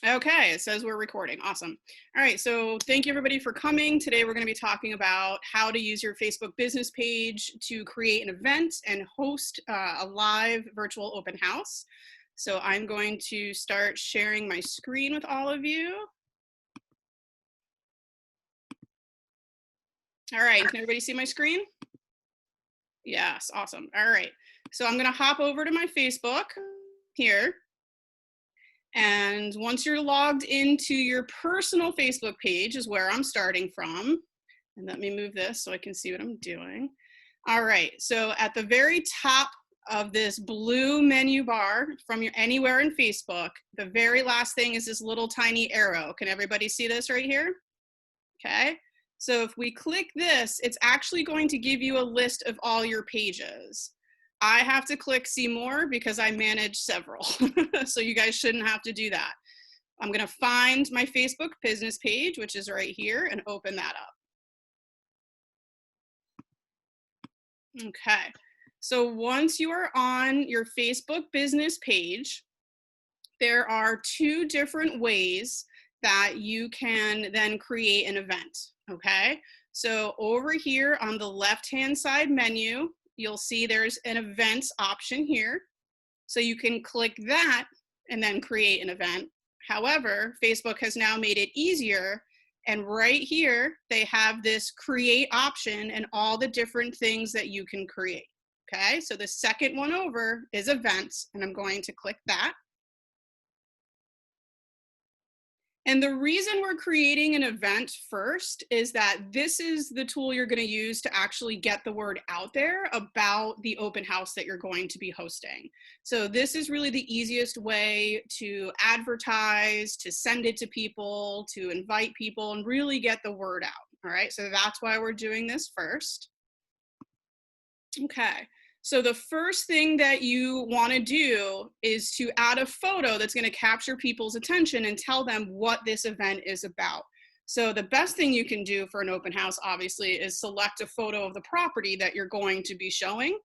Okay, it says we're recording. Awesome. All right, so thank you everybody for coming. Today we're going to be talking about how to use your Facebook business page to create an event and host a live virtual open house. So I'm going to start sharing my screen with all of you. All right, can everybody see my screen? Yes, awesome. All right, so I'm going to hop over to my Facebook here. And once you're logged into your personal Facebook page is where I'm starting from. And let me move this so I can see what I'm doing. All right, so at the very top of this blue menu bar from your anywhere in Facebook, the very last thing is this little tiny arrow. Can everybody see this right here? Okay, so if we click this, it's actually going to give you a list of all your pages. I have to click see more because I manage several. So you guys shouldn't have to do that. I'm gonna find my Facebook business page, which is right here, and open that up. Okay, so once you are on your Facebook business page, there are two different ways that you can then create an event, okay? So over here on the left-hand side menu, you'll see there's an events option here. So you can click that and then create an event. However, Facebook has now made it easier. And right here, they have this create option and all the different things that you can create. Okay, so the second one over is events, and I'm going to click that. And the reason we're creating an event first is that this is the tool you're going to use to actually get the word out there about the open house that you're going to be hosting. So this is really the easiest way to advertise, to send it to people, to invite people, and really get the word out. All right, so that's why we're doing this first. Okay. So the first thing that you want to do is to add a photo that's going to capture people's attention and tell them what this event is about. So the best thing you can do for an open house, obviously, is select a photo of the property that you're going to be showing.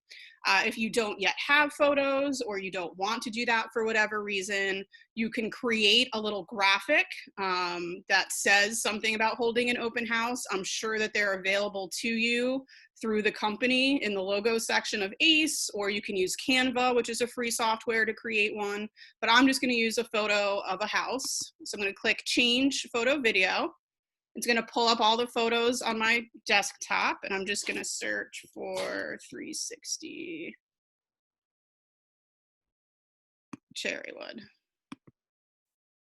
If you don't yet have photos or you don't want to do that for whatever reason, you can create a little graphic that says something about holding an open house. I'm sure that they're available to you through the company in the logo section of ACE, or you can use Canva, which is a free software to create one. But I'm just going to use a photo of a house. So I'm going to click change photo video. It's going to pull up all the photos on my desktop, and I'm just going to search for 360 Cherrywood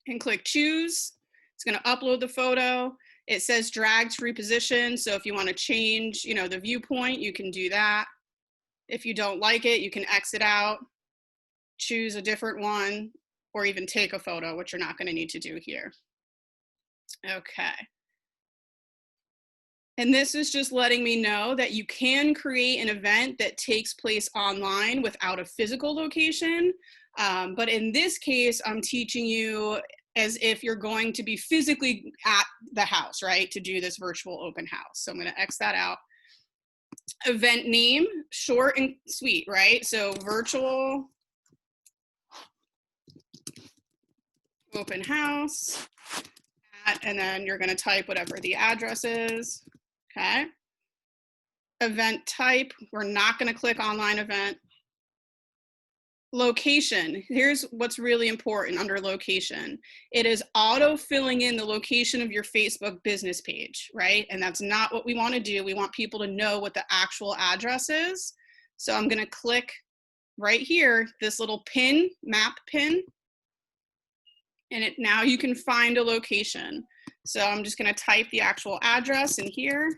and click choose. It's going to upload the photo. It says drag to reposition. So if you want to change, the viewpoint, you can do that. If you don't like it, you can exit out, choose a different one, or even take a photo, which you're not going to need to do here. Okay. And this is just letting me know that you can create an event that takes place online without a physical location. But in this case, I'm teaching you as if you're going to be physically at the house, right, to do this virtual open house. So I'm going to X that out. Event name, short and sweet, right? So virtual open house, and then you're going to type whatever the address is. Okay. Event type, we're not going to click online event. Location, here's what's really important under location. It is auto filling in the location of your Facebook business page, right? And that's not what we want to do. We want people to know what the actual address is. So I'm going to click right here, this little pin, map pin, and now you can find a location. So I'm just going to type the actual address in here.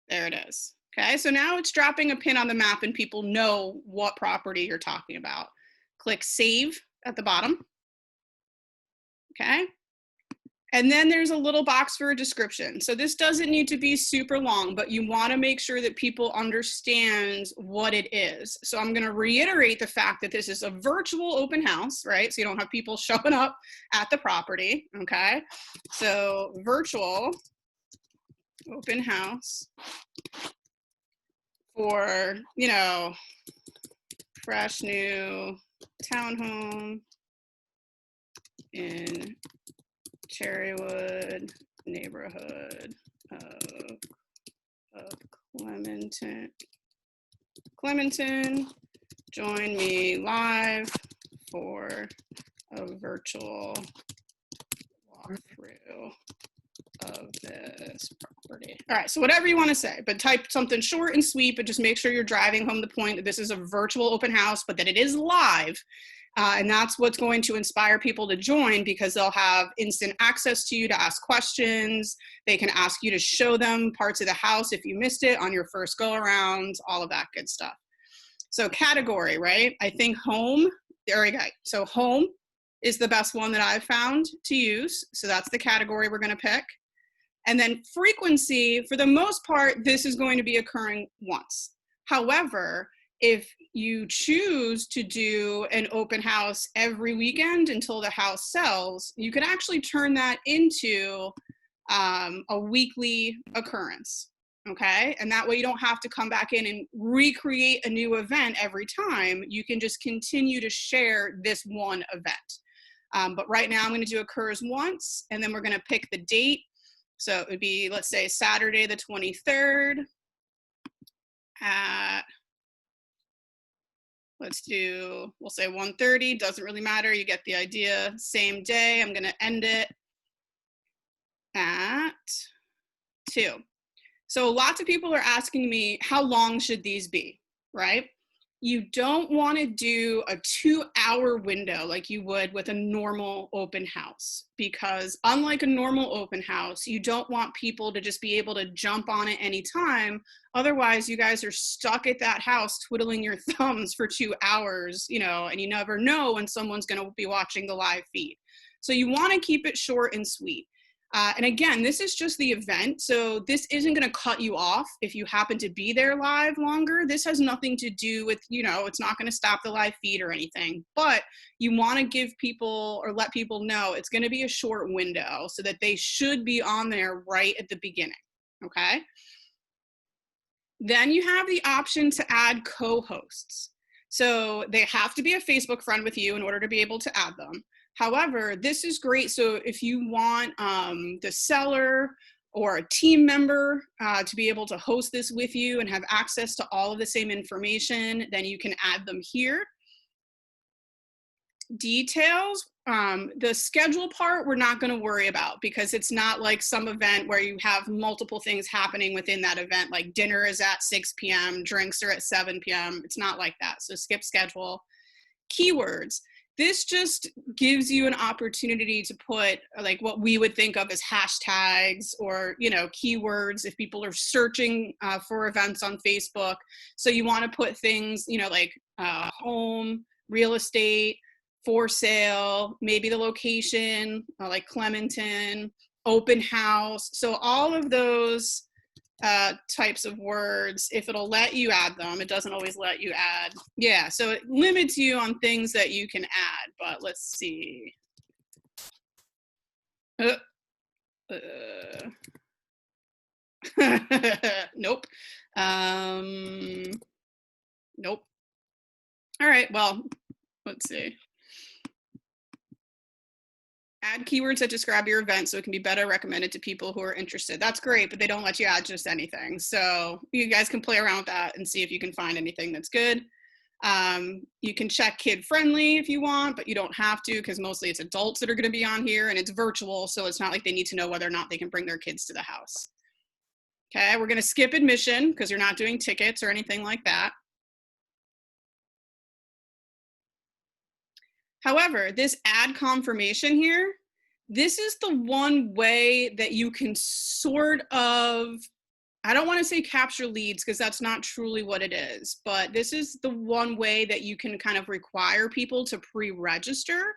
There it is. Okay, so now it's dropping a pin on the map and people know what property you're talking about. Click save at the bottom. Okay. And then there's a little box for a description. So this doesn't need to be super long, but you want to make sure that people understand what it is. So I'm going to reiterate the fact that this is a virtual open house, right? So you don't have people showing up at the property. Okay. So virtual open house for, fresh new townhome in Cherrywood neighborhood of Clementon. Join me live for a virtual walkthrough of this property. All right, so whatever you want to say, but type something short and sweet, but just make sure you're driving home the point that this is a virtual open house, but that it is live. And that's what's going to inspire people to join, because they'll have instant access to you to ask questions. They can ask you to show them parts of the house if you missed it on your first go around, all of that good stuff. So category, right? I think home, there we go. So home is the best one that I've found to use. So that's the category we're going to pick. And then frequency, for the most part, this is going to be occurring once. However, if you choose to do an open house every weekend until the house sells, you could actually turn that into a weekly occurrence, okay? And that way you don't have to come back in and recreate a new event every time. You can just continue to share this one event. But right now I'm going to do occurs once, and then we're going to pick the date. So it would be, let's say, Saturday the 23rd at, we'll say 1:30, doesn't really matter, you get the idea. Same day, I'm gonna end it at 2. So lots of people are asking me, how long should these be, right? You don't wanna do a 2-hour window like you would with a normal open house, because unlike a normal open house, you don't want people to just be able to jump on it anytime. Otherwise, you guys are stuck at that house twiddling your thumbs for 2 hours, you know, and you never know when someone's gonna be watching the live feed. So you wanna keep it short and sweet. And again, this is just the event, so this isn't going to cut you off if you happen to be there live longer. This has nothing to do with, you know, it's not going to stop the live feed or anything, but you want to give people or let people know it's going to be a short window so that they should be on there right at the beginning, okay? Then you have the option to add co-hosts. So they have to be a Facebook friend with you in order to be able to add them. However, this is great. So if you want the seller or a team member to be able to host this with you and have access to all of the same information, then you can add them here. Details, the schedule part we're not going to worry about, because it's not like some event where you have multiple things happening within that event, like dinner is at 6 p.m., drinks are at 7 p.m. It's not like that. So skip schedule. Keywords. This just gives you an opportunity to put like what we would think of as hashtags or, you know, keywords if people are searching for events on Facebook. So you want to put things, you know, like home, real estate, for sale, maybe the location, like Clementon, open house. So all of those types of words, if it'll let you add them. It doesn't always let you add. Yeah, so it limits you on things that you can add, but let's see. Nope. Nope. All right, well, let's see. Add keywords that describe your event so it can be better recommended to people who are interested. That's great, but they don't let you add just anything. So you guys can play around with that and see if you can find anything that's good. You can check kid friendly if you want, but you don't have to, because mostly it's adults that are going to be on here and it's virtual. So it's not like they need to know whether or not they can bring their kids to the house. Okay, we're going to skip admission because you're not doing tickets or anything like that. However, this add confirmation here, this is the one way that you can sort of, I don't want to say capture leads because that's not truly what it is, but this is the one way that you can kind of require people to pre-register,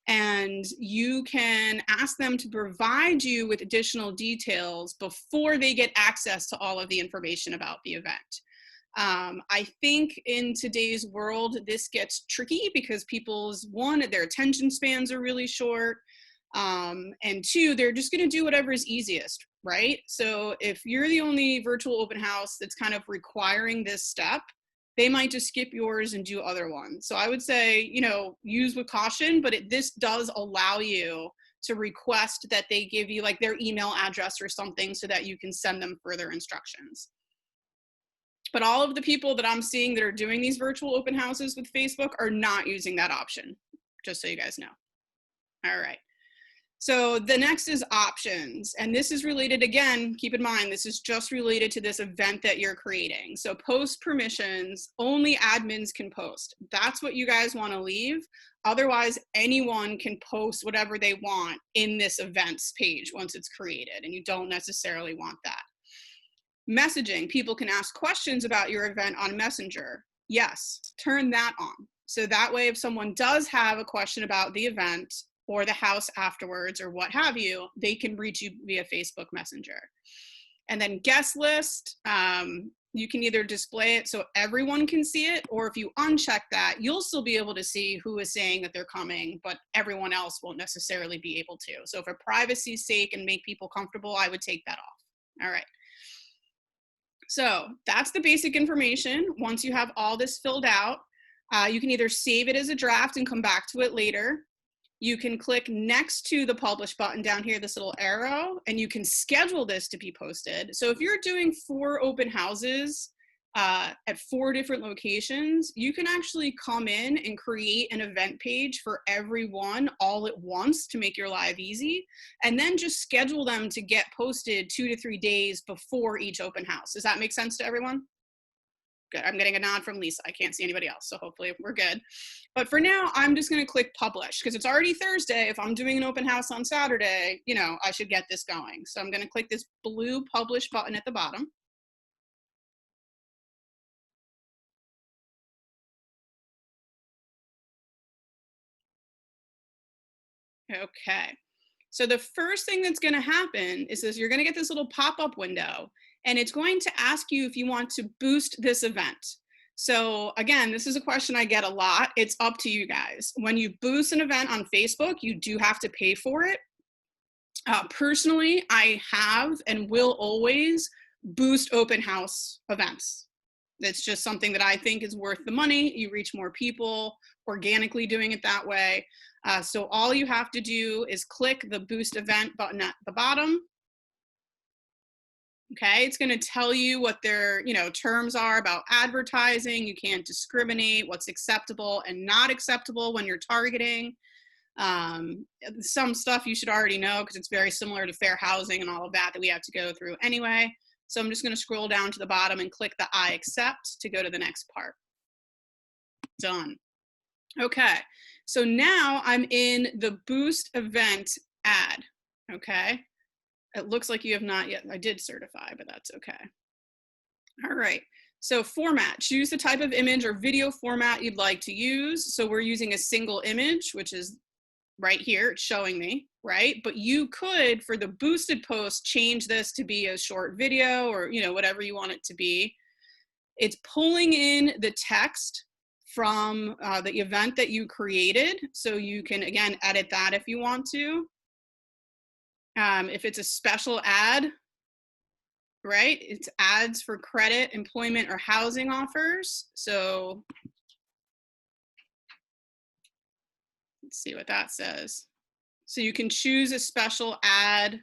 and you can ask them to provide you with additional details before they get access to all of the information about the event. I think in today's world, this gets tricky because people's, one, their attention spans are really short, and two, they're just gonna do whatever is easiest, right? So if you're the only virtual open house that's kind of requiring this step, they might just skip yours and do other ones. So I would say, you know, use with caution, but this does allow you to request that they give you like their email address or something so that you can send them further instructions. But all of the people that I'm seeing that are doing these virtual open houses with Facebook are not using that option, just so you guys know. All right. So the next is options. And this is related, again, keep in mind, this is just related to this event that you're creating. So post permissions, only admins can post. That's what you guys want to leave. Otherwise, anyone can post whatever they want in this events page once it's created, and you don't necessarily want that. Messaging, people can ask questions about your event on Messenger. Yes, turn that on. So that way, if someone does have a question about the event or the house afterwards or what have you, they can reach you via Facebook Messenger. And then guest list, you can either display it so everyone can see it, or if you uncheck that, you'll still be able to see who is saying that they're coming, but everyone else won't necessarily be able to. So for privacy's sake and make people comfortable, I would take that off. All right. So that's the basic information. Once you have all this filled out, you can either save it as a draft and come back to it later. You can click next to the publish button down here, this little arrow, and you can schedule this to be posted. So if you're doing 4 open houses at 4 different locations, you can actually come in and create an event page for every one all at once to make your live easy, and then just schedule them to get posted 2 to 3 days before each open house. Does that make sense to everyone? Good. I'm getting a nod from Lisa. I can't see anybody else, so hopefully we're good. But for now, I'm just going to click publish because it's already Thursday. If I'm doing an open house on Saturday, you know, I should get this going. So I'm going to click this blue publish button at the bottom. Okay. So the first thing that's going to happen is you're going to get this little pop-up window, and it's going to ask you if you want to boost this event. So again, this is a question I get a lot. It's up to you guys. When you boost an event on Facebook, you do have to pay for it. Personally, I have and will always boost open house events. It's just something that I think is worth the money. You reach more people organically doing it that way. So all you have to do is click the boost event button at the bottom. Okay, it's going to tell you what their, terms are about advertising. You can't discriminate what's acceptable and not acceptable when you're targeting. Some stuff you should already know because it's very similar to fair housing and all of that we have to go through anyway. So I'm just going to scroll down to the bottom and click the I accept to go to the next part. Done. Okay, so now I'm in the boost event ad. Okay, it looks like you have not yet. I did certify, but that's okay. All right, so format, choose the type of image or video format you'd like to use. So we're using a single image, which is right here, it's showing me, right? But you could, for the boosted post, change this to be a short video or, whatever you want it to be. It's pulling in the text from the event that you created. So you can, again, edit that if you want to. If it's a special ad, right? It's ads for credit, employment, or housing offers. So let's see what that says. So you can choose a special ad,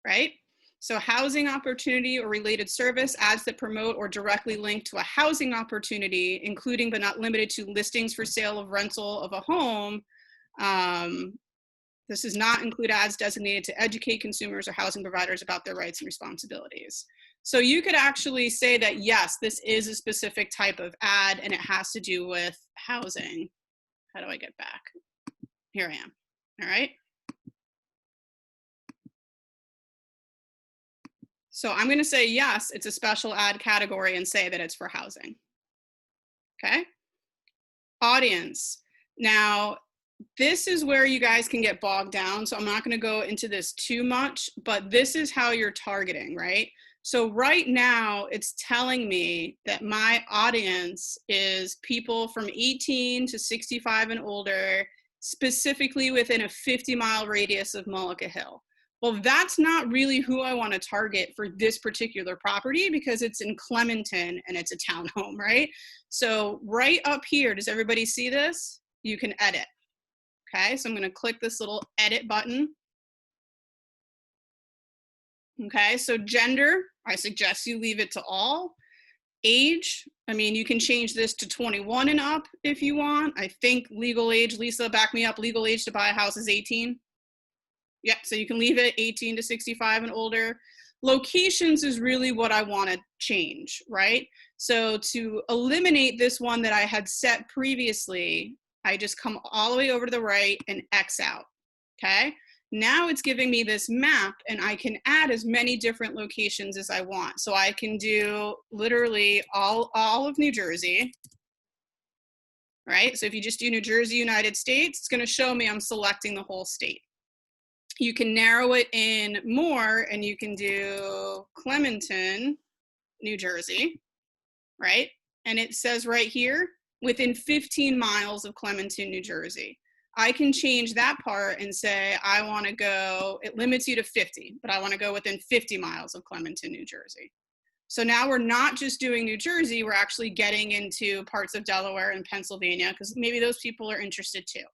right? So housing opportunity or related service, ads that promote or directly link to a housing opportunity, including but not limited to listings for sale of rental of a home. This does not include ads designated to educate consumers or housing providers about their rights and responsibilities. So you could actually say that, yes, this is a specific type of ad and it has to do with housing. How do I get back? Here I am. All right. So I'm going to say, yes, it's a special ad category and say that it's for housing. Okay. Audience. Now, this is where you guys can get bogged down. So I'm not going to go into this too much, but this is how you're targeting, right? So right now it's telling me that my audience is people from 18 to 65 and older, specifically within a 50-mile radius of Mullica Hill. Well, that's not really who I want to target for this particular property because it's in Clementon and it's a townhome, right? So right up here, does everybody see this? You can edit. Okay, so I'm going to click this little edit button. Okay, so gender, I suggest you leave it to all. Age, I mean, you can change this to 21 and up if you want. I think legal age, Lisa, back me up, legal age to buy a house is 18. Yep, so you can leave it 18 to 65 and older. Locations is really what I want to change, right? So to eliminate this one that I had set previously, I just come all the way over to the right and X out, okay? Now it's giving me this map and I can add as many different locations as I want. So I can do literally all of New Jersey, right? So if you just do New Jersey, United States, it's gonna show me I'm selecting the whole state. You can narrow it in more and you can do Clementon, New Jersey, right? And it says right here, within 15 miles of Clementon, New Jersey. I can change that part and say, I want to go, it limits you to 50, but I want to go within 50 miles of Clementon, New Jersey. So now we're not just doing New Jersey, we're actually getting into parts of Delaware and Pennsylvania because maybe those people are interested too.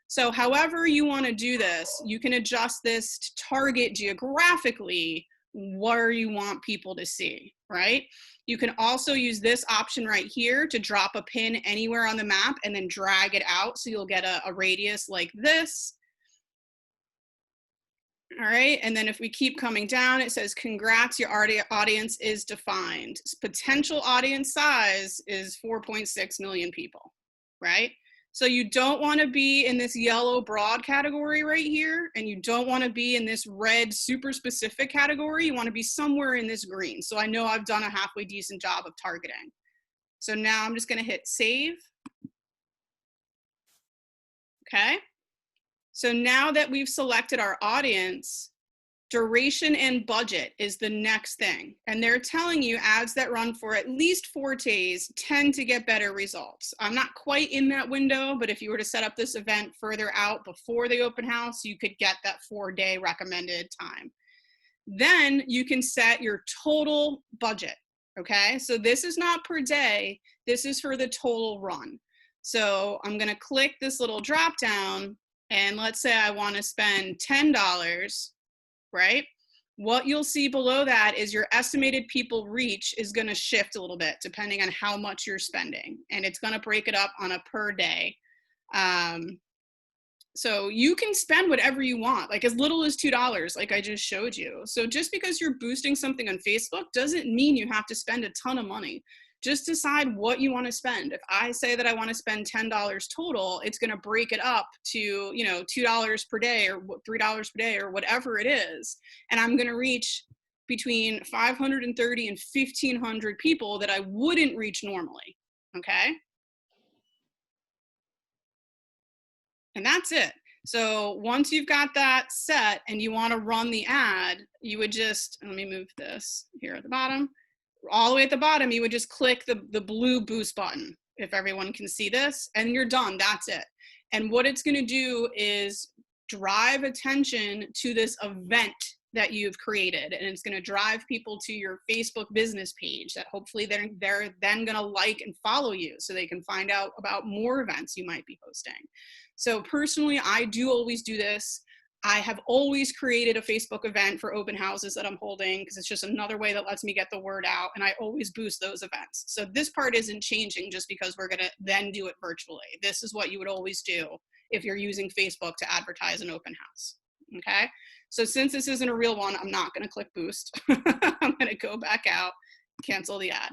So however you want to do this, you can adjust this to target geographically where you want people to see, right? You can also use this option right here to drop a pin anywhere on the map and then drag it out so you'll get a radius like this. All right, and then if we keep coming down, it says, congrats, your audience is defined. Potential audience size is 4.6 million people, right? So you don't want to be in this yellow broad category right here, and you don't want to be in this red super specific category. You want to be somewhere in this green. So I know I've done a halfway decent job of targeting. So now I'm just going to hit save. Okay. So now that we've selected our audience, duration and budget is the next thing. And they're telling you ads that run for at least 4 days tend to get better results. I'm not quite in that window, but if you were to set up this event further out before the open house, you could get that 4-day recommended time. Then you can set your total budget, okay? So this is not per day, this is for the total run. So I'm gonna click this little drop down and let's say I wanna spend $10, right? What you'll see below that is your estimated people reach is going to shift a little bit depending on how much you're spending. And it's going to break it up on a per day. So you can spend whatever you want, like as little as $2, like I just showed you. So just because you're boosting something on Facebook doesn't mean you have to spend a ton of money. Just decide what you want to spend. If I say that I want to spend $10 total, it's going to break it up to, you know, $2 per day or $3 per day or whatever it is. And I'm going to reach between 530 and 1,500 people that I wouldn't reach normally. Okay. And that's it. So once you've got that set and you want to run the ad, you would just, let me move this here at the bottom. All the way at the bottom, you would just click the blue boost button, if everyone can see this, and you're done, that's it. And what it's gonna do is drive attention to this event that you've created, and it's gonna drive people to your Facebook business page that hopefully they're then gonna like and follow you so they can find out about more events you might be hosting. So personally, I do always do this. I have always created a Facebook event for open houses that I'm holding because it's just another way that lets me get the word out, and I always boost those events. So this part isn't changing just because we're gonna then do it virtually. This is what you would always do if you're using Facebook to advertise an open house, okay? So since this isn't a real one, I'm not gonna click boost. I'm gonna go back out, cancel the ad.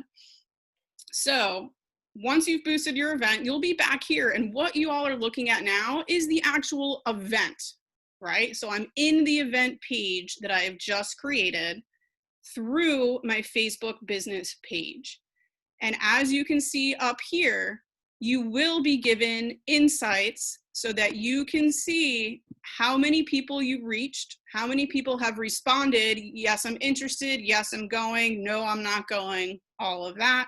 So once you've boosted your event, you'll be back here, and what you all are looking at now is the actual event. Right? So I'm in the event page that I have just created through my Facebook business page. And as you can see up here, you will be given insights so that you can see how many people you reached, how many people have responded, yes, I'm interested, yes, I'm going, no, I'm not going, all of that.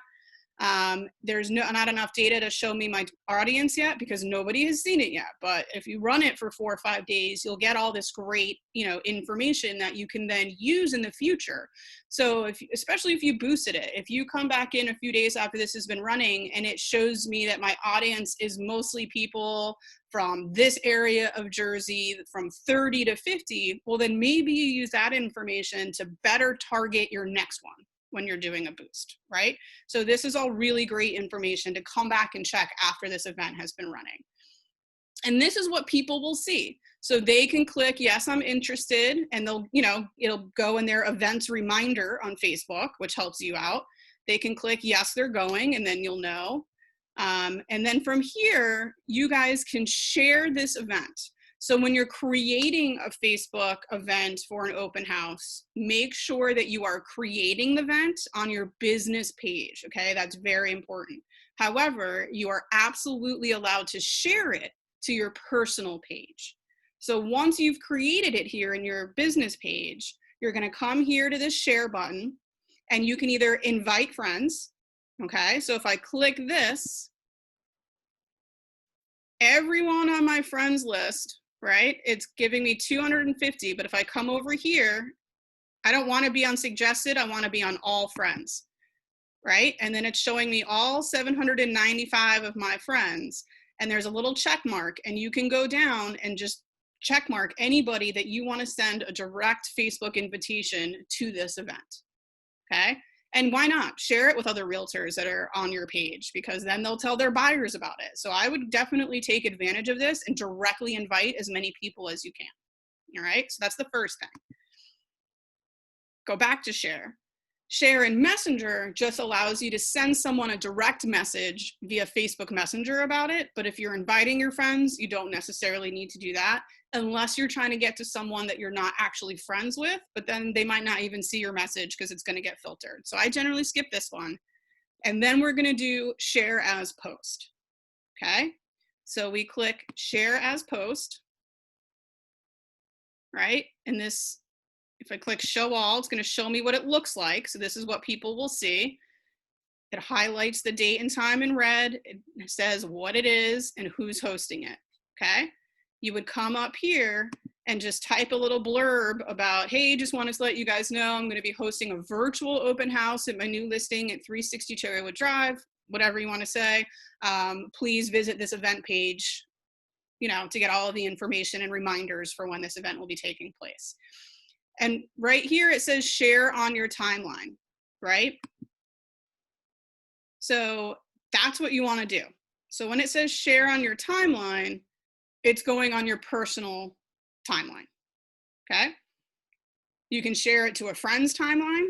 There's not enough data to show me my audience yet because nobody has seen it yet. But if you run it for 4 or 5 days, you'll get all this great, information that you can then use in the future. So especially if you boosted it, if you come back in a few days after this has been running and it shows me that my audience is mostly people from this area of Jersey, from 30 to 50, well, then maybe you use that information to better target your next one when you're doing a boost, right? So this is all really great information to come back and check after this event has been running. And this is what people will see. So they can click, yes, I'm interested, and they'll, it'll go in their events reminder on Facebook, which helps you out. They can click, yes, they're going, and then you'll know. And then from here, you guys can share this event. So when you're creating a Facebook event for an open house, make sure that you are creating the event on your business page, okay? That's very important. However, you are absolutely allowed to share it to your personal page. So once you've created it here in your business page, you're gonna come here to this share button and you can either invite friends, okay? So if I click this, everyone on my friends list, right? It's giving me 250, but if I come over here, I don't want to be on suggested, I want to be on all friends, right? And then it's showing me all 795 of my friends, and there's a little check mark, and you can go down and just check mark anybody that you want to send a direct Facebook invitation to this event, okay? And why not share it with other realtors that are on your page, because then they'll tell their buyers about it. So I would definitely take advantage of this and directly invite as many people as you can. All right, so that's the first thing. Go back to share. Share in Messenger just allows you to send someone a direct message via Facebook Messenger about it. But if you're inviting your friends, you don't necessarily need to do that unless you're trying to get to someone that you're not actually friends with, but then they might not even see your message because it's going to get filtered. So I generally skip this one. And then we're going to do share as post. Okay. So we click share as post, right? And this, if I click show all, it's going to show me what it looks like. So this is what people will see. It highlights the date and time in red. It says what it is and who's hosting it. Okay. You would come up here and just type a little blurb about, hey, just wanted to let you guys know I'm going to be hosting a virtual open house at my new listing at 360 Cherrywood Drive, whatever you want to say. Please visit this event page, to get all of the information and reminders for when this event will be taking place. And right here, it says share on your timeline, right? So that's what you want to do. So when it says share on your timeline, it's going on your personal timeline, okay? You can share it to a friend's timeline.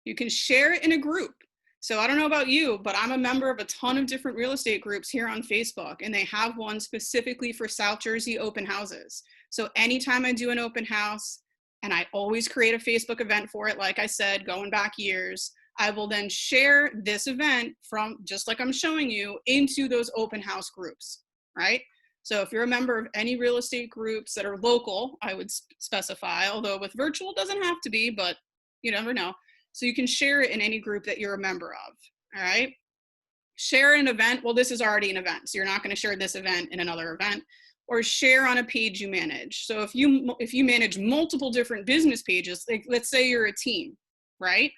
You can share it in a group. So I don't know about you, but I'm a member of a ton of different real estate groups here on Facebook, and they have one specifically for South Jersey open houses. So anytime I do an open house, and I always create a Facebook event for it, like I said, going back years, I will then share this event from, just like I'm showing you, into those open house groups, right? So if you're a member of any real estate groups that are local, I would specify, although with virtual it doesn't have to be, but you never know. So you can share it in any group that you're a member of, all right? Share an event, well, this is already an event, so you're not gonna share this event in another event, or share on a page you manage. So if you manage multiple different business pages, like let's say you're a team, right?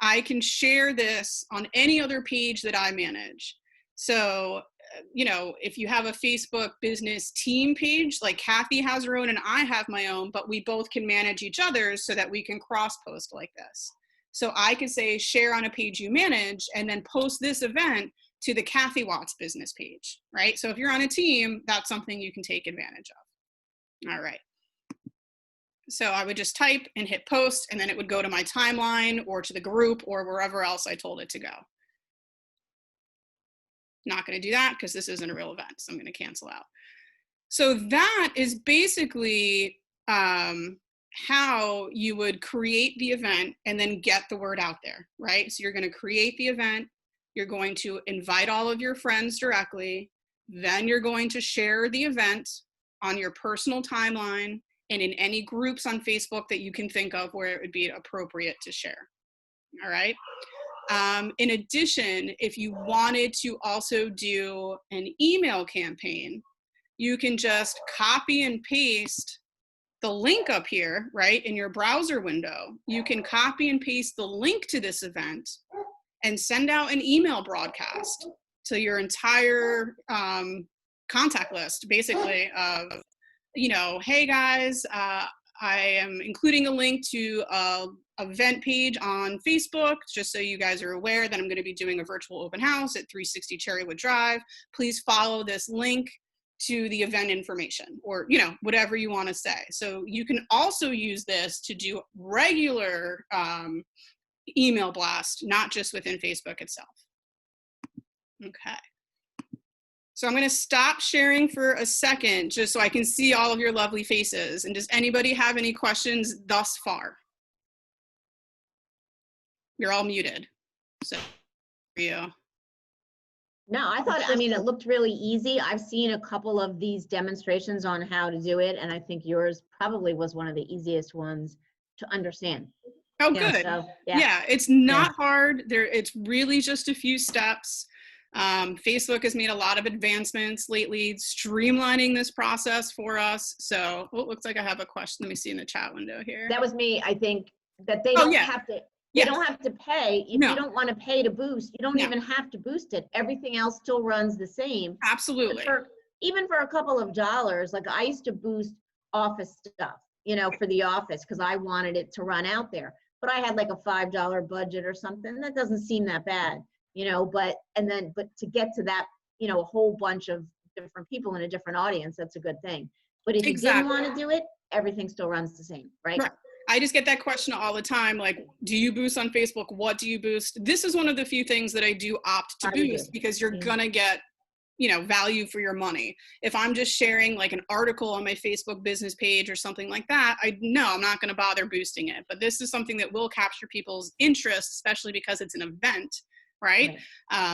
I can share this on any other page that I manage. So, if you have a Facebook business team page, like Kathy has her own and I have my own, but we both can manage each other's so that we can cross post like this. So I could say share on a page you manage and then post this event to the Kathy Watts business page, right? So if you're on a team, that's something you can take advantage of. All right. So I would just type and hit post, and then it would go to my timeline or to the group or wherever else I told it to go. Not going to do that because this isn't a real event, so I'm going to cancel out. So that is basically how you would create the event and then get the word out there, right? So you're going to create the event, you're going to invite all of your friends directly, then you're going to share the event on your personal timeline and in any groups on Facebook that you can think of where it would be appropriate to share, all right? In addition, if you wanted to also do an email campaign, you can just copy and paste the link up here, right, in your browser window. You can copy and paste the link to this event and send out an email broadcast to your entire contact list, basically, of, you know, hey guys, I am including a link to a event page on Facebook, just so you guys are aware that I'm going to be doing a virtual open house at 360 Cherrywood Drive. Please follow this link to the event information, or, you know, whatever you want to say. So you can also use this to do regular email blast, not just within Facebook itself. Okay. So I'm going to stop sharing for a second, just so I can see all of your lovely faces. And does anybody have any questions thus far? You're all muted. So for you. No, I mean, it looked really easy. I've seen a couple of these demonstrations on how to do it, and I think yours probably was one of the easiest ones to understand. Oh, good. So, yeah, it's not hard. It's really just a few steps. Facebook has made a lot of advancements lately, streamlining this process for us. So, it looks like I have a question. Let me see in the chat window here. That was me. I think that they don't have to. They don't have to pay. If you don't want to pay to boost, you don't even have to boost it. Everything else still runs the same. Absolutely. Even for a couple of dollars, like I used to boost office stuff, you know, for the office, because I wanted it to run out there. But I had like a $5 budget or something. That doesn't seem that bad, you know, but to get to that, you know, a whole bunch of different people in a different audience, that's a good thing. But if you didn't want to do it, everything still runs the same, right? I just get that question all the time, like, do you boost on Facebook? What do you boost? This is one of the few things that I do opt to boost, because you're gonna get, you know, value for your money. If I'm just sharing like an article on my Facebook business page or something like that, I'm not gonna bother boosting it. But this is something that will capture people's interest, especially because it's an event, right?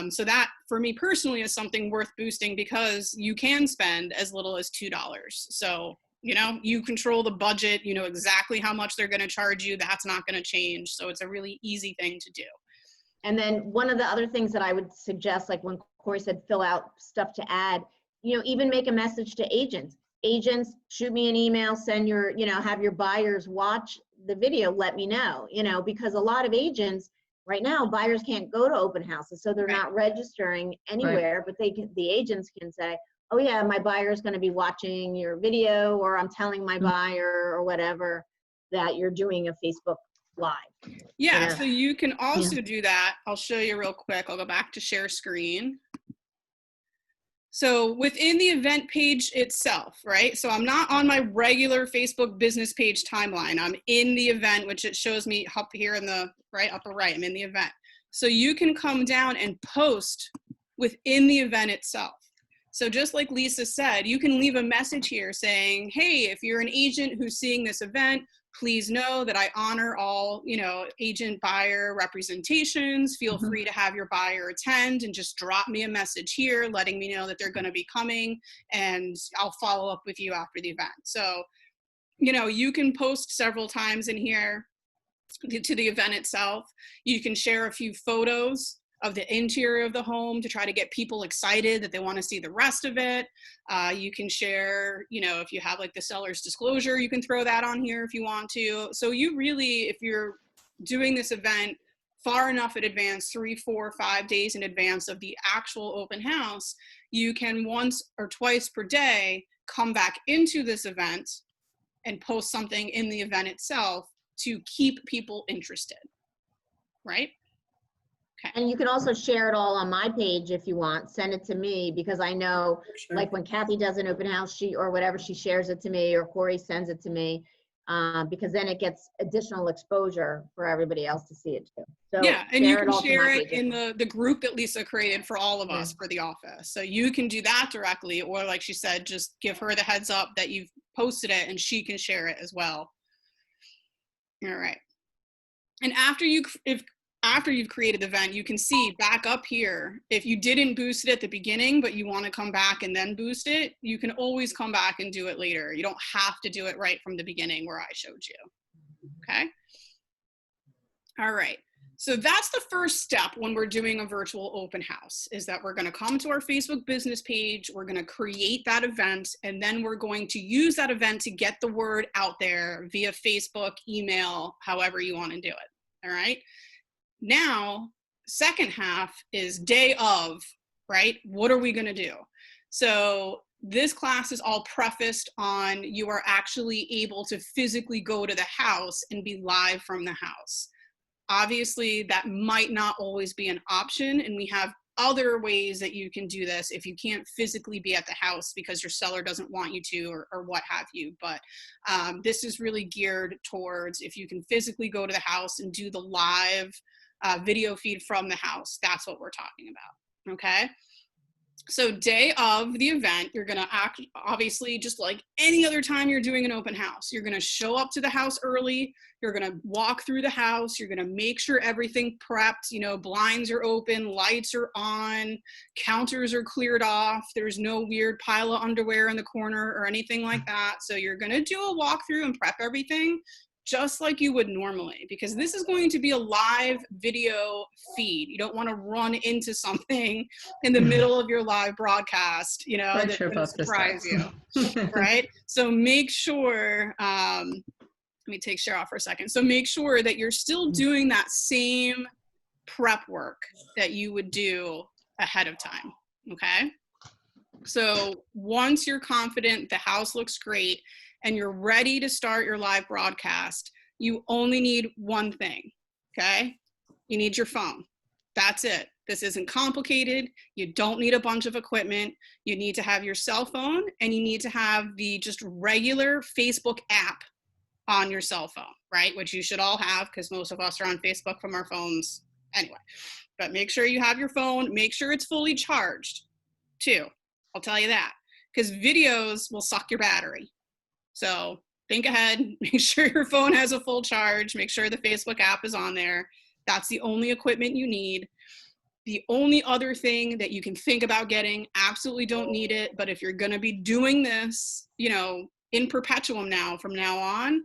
So that, for me personally, is something worth boosting, because you can spend as little as $2. So, you know, you control the budget, you know exactly how much they're going to charge you. That's not going to change. So it's a really easy thing to do. And then one of the other things that I would suggest, like when Corey said fill out stuff to add, you know, even make a message to agents. Agents, shoot me an email, send your, you know, have your buyers watch the video, let me know, you know, because a lot of agents right now, buyers can't go to open houses, so they're not registering anywhere, but the agents can say, oh yeah, my buyer is going to be watching your video, or I'm telling my buyer or whatever that you're doing a Facebook Live. Yeah, so you can also do that. I'll show you real quick. I'll go back to share screen. So within the event page itself, right? So I'm not on my regular Facebook business page timeline. I'm in the event, which it shows me up here in the upper right. I'm in the event. So you can come down and post within the event itself. So just like Lisa said, you can leave a message here saying, hey, if you're an agent who's seeing this event, please know that I honor all, you know, agent buyer representations. Feel free to have your buyer attend, and just drop me a message here letting me know that they're going to be coming, and I'll follow up with you after the event. So, you know, you can post several times in here to the event itself. You can share a few photos of the interior of the home to try to get people excited that they want to see the rest of it. You can share, you know, if you have like the seller's disclosure, you can throw that on here if you want to. So you really, if you're doing this event far enough in advance, 3, 4, 5 days in advance of the actual open house, you can once or twice per day come back into this event and post something in the event itself to keep people interested, right? Okay. And you can also share it all on my page if you want. Send it to me, because I know, like when Kathy does an open house, or whatever, she shares it to me, or Corey sends it to me, because then it gets additional exposure for everybody else to see it too. So yeah, and you can share it in the group that Lisa created for all of us for the office. So you can do that directly, or like she said, just give her the heads up that you've posted it and she can share it as well. All right. And after you've created the event, you can see back up here, if you didn't boost it at the beginning, but you want to come back and then boost it, you can always come back and do it later. You don't have to do it right from the beginning where I showed you. Okay. All right. So that's the first step when we're doing a virtual open house, is that we're going to come to our Facebook business page, we're going to create that event, and then we're going to use that event to get the word out there via Facebook, email, however you want to do it. All right. Now, second half is day of, right? What are we going to do? So this class is all prefaced on you are actually able to physically go to the house and be live from the house. Obviously, that might not always be an option, and we have other ways that you can do this if you can't physically be at the house because your seller doesn't want you to, or what have you. But this is really geared towards if you can physically go to the house and do the live video feed from the house. That's what we're talking about. Okay. So day of the event, you're going to act obviously just like any other time you're doing an open house. You're going to show up to the house early. You're going to walk through the house. You're going to make sure everything prepped, you know, blinds are open, lights are on, counters are cleared off. There's no weird pile of underwear in the corner or anything like that. So you're going to do a walkthrough and prep everything just like you would normally, because this is going to be a live video feed. You don't want to run into something in the middle of your live broadcast, you know, that's going to surprise you, right? So make sure, let me take share off for a second. So make sure that you're still doing that same prep work that you would do ahead of time, okay? So once you're confident the house looks great, and you're ready to start your live broadcast, you only need one thing, okay? You need your phone. That's it. This isn't complicated. You don't need a bunch of equipment. You need to have your cell phone, and you need to have the just regular Facebook app on your cell phone, right? Which you should all have, because most of us are on Facebook from our phones anyway. But make sure you have your phone. Make sure it's fully charged too. I'll tell you that, because videos will suck your battery. So think ahead, make sure your phone has a full charge, make sure the Facebook app is on there. That's the only equipment you need. The only other thing that you can think about getting, absolutely don't need it, but if you're going to be doing this, you know, in perpetuum now, from now on,